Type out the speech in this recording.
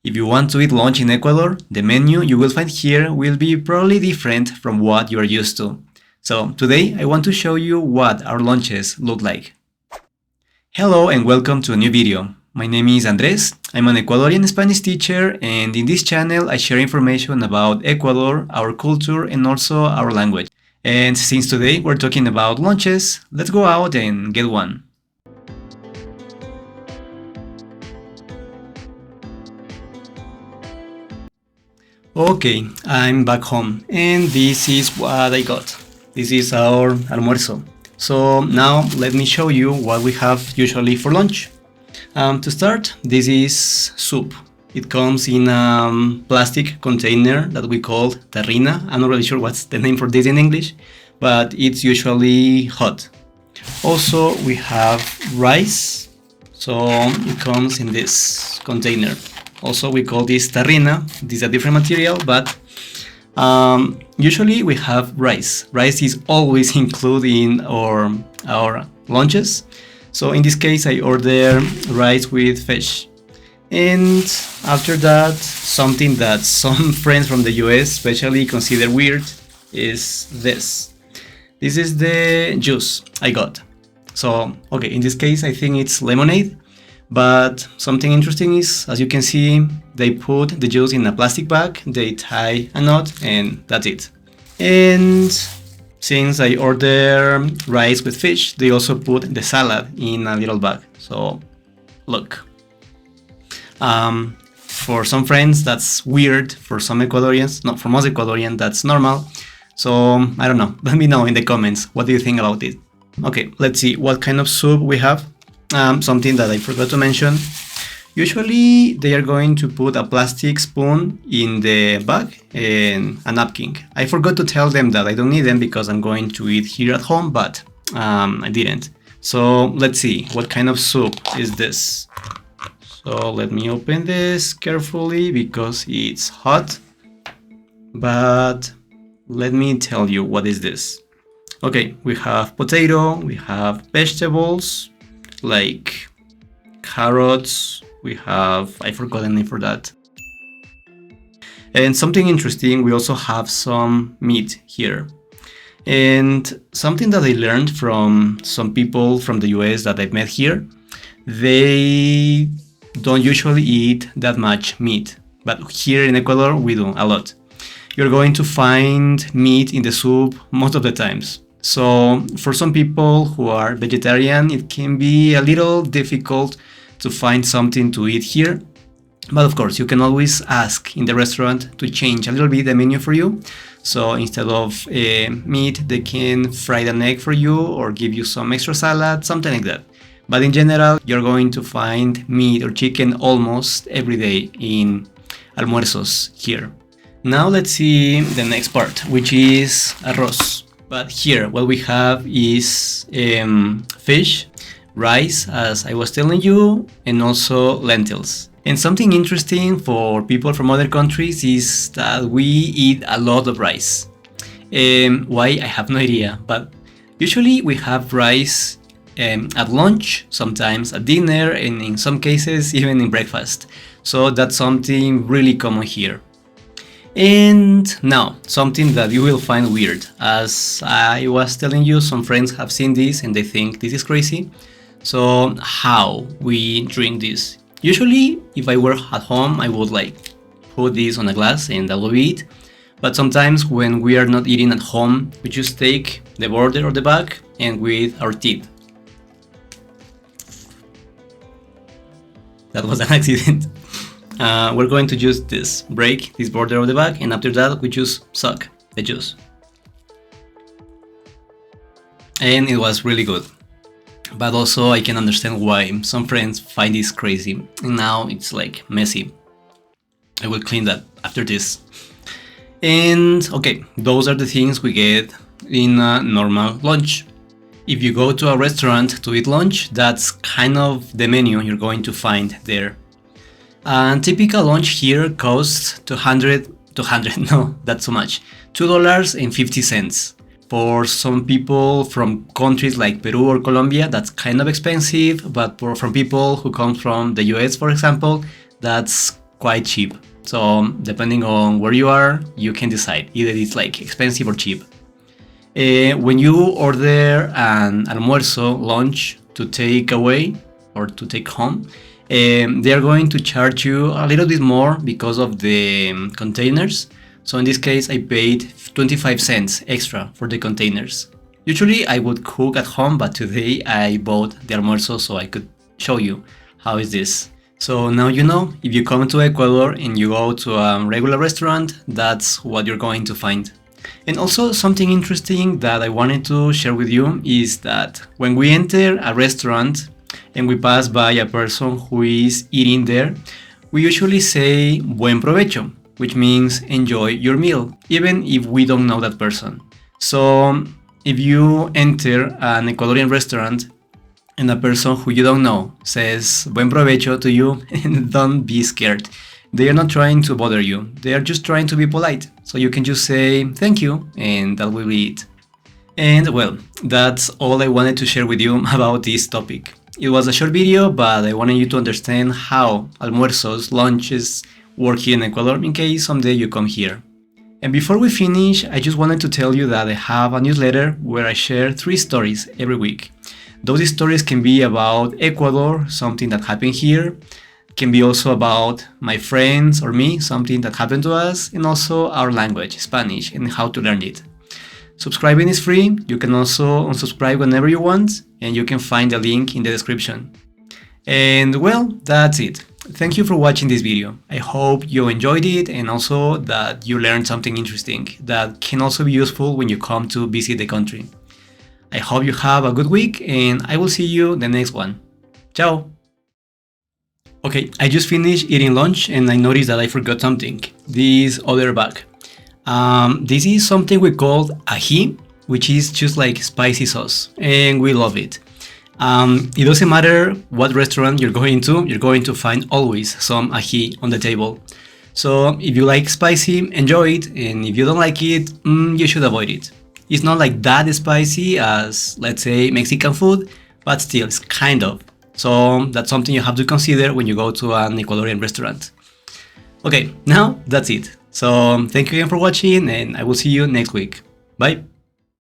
If you want to eat lunch in Ecuador, the menu you will find here will be probably different from what you are used to. So today I want to show you what our lunches look like. Hello and welcome to a new video. My name is Andres, I'm an Ecuadorian Spanish teacher, and in this channel I share information about Ecuador, our culture, and also our language. And since today we're talking about lunches, let's go out and get one. Okay, I'm back home and this is what I got. This is our almuerzo. So now let me show you what we have usually for lunch. To start, this is soup. It comes in a plastic container that we call terrina. I'm not really sure what's the name for this in English, but it's usually hot. Also, we have rice. So it comes in this container. Also, we call this terrina. This is a different material, but usually we have rice. Rice is always included in our lunches. So in this case, I order rice with fish. And after that, something that some friends from the US especially consider weird is this. This is the juice I got. So, okay, in this case, I think it's lemonade. But something interesting is, as you can see, they put the juice in a plastic bag, they tie a knot, and that's it. And since I order rice with fish, they also put the salad in a little bag. So, look. For some friends, that's weird. For some Ecuadorians, not for most Ecuadorians, that's normal. So, I don't know. Let me know in the comments. What do you think about it? Okay, let's see what kind of soup we have. Something that I forgot to mention. Usually they are going to put a plastic spoon in the bag and a napkin. I forgot to tell them that I don't need them because I'm going to eat here at home, but I didn't. So let's see, what kind of soup is this? So let me open this carefully because it's hot. But let me tell you what is this. Okay, we have potato, we have vegetables, like carrots, we have, I forgot the name for that. And something interesting, we also have some meat here. And something that I learned from some people from the US that I've met here, they don't usually eat that much meat. But here in Ecuador, we do a lot. You're going to find meat in the soup most of the times. So for some people who are vegetarian, it can be a little difficult to find something to eat here. But of course, you can always ask in the restaurant to change a little bit the menu for you. So instead of meat, they can fry an egg for you or give you some extra salad, something like that. But in general, you're going to find meat or chicken almost every day in almuerzos here. Now let's see the next part, which is arroz. But here, what we have is fish, rice, as I was telling you, and also lentils. And something interesting for people from other countries is that we eat a lot of rice. Why? I have no idea, but usually we have rice at lunch, sometimes at dinner, and in some cases even in breakfast. So that's something really common here. And now, something that you will find weird. As I was telling you, some friends have seen this and they think this is crazy. So how we drink this? Usually, if I were at home, I would like put this on a glass and that will be it. But sometimes when we are not eating at home, we just take the border of the bag and with our teeth. That was an accident. We're going to just break this border of the bag, and after that we just suck the juice. And it was really good. But also I can understand why some friends find this crazy. And now it's like messy. I will clean that after this. And okay, those are the things we get in a normal lunch. If you go to a restaurant to eat lunch, that's kind of the menu you're going to find there. And typical lunch here costs no, that's too much, $2.50. For some people from countries like Peru or Colombia, that's kind of expensive, but from people who come from the US, for example, that's quite cheap. So depending on where you are, you can decide either it's like expensive or cheap. When you order an almuerzo lunch to take away or to take home, they are going to charge you a little bit more because of the containers. So in this case, I paid 25 cents extra for the containers. Usually I would cook at home, but today I bought the almuerzo so I could show you how is this. So now you know, if you come to Ecuador and you go to a regular restaurant, that's what you're going to find. And also something interesting that I wanted to share with you is that when we enter a restaurant and we pass by a person who is eating there, we usually say buen provecho, which means enjoy your meal, even if we don't know that person. So if you enter an Ecuadorian restaurant and a person who you don't know says buen provecho to you, don't be scared. They are not trying to bother you. They are just trying to be polite. So you can just say thank you and that will be it. And well, that's all I wanted to share with you about this topic. It was a short video, but I wanted you to understand how almuerzos, lunches work here in Ecuador in case someday you come here. And before we finish, I just wanted to tell you that I have a newsletter where I share 3 stories every week. Those stories can be about Ecuador, something that happened here, can be also about my friends or me, something that happened to us, and also our language, Spanish, and how to learn it. Subscribing is free. You can also unsubscribe whenever you want, and you can find the link in the description. And well, that's it. Thank you for watching this video. I hope you enjoyed it and also that you learned something interesting that can also be useful when you come to visit the country. I hope you have a good week and I will see you the next one. Ciao! Okay, I just finished eating lunch and I noticed that I forgot something. This other bag. This is something we call ají, which is just like spicy sauce, and we love it. It doesn't matter what restaurant you're going to find always some ají on the table. So if you like spicy, enjoy it, and if you don't like it, you should avoid it. It's not like that spicy as, let's say, Mexican food, but still, it's kind of. So that's something you have to consider when you go to an Ecuadorian restaurant. Okay, now that's it. So thank you again for watching, and I will see you next week. Bye!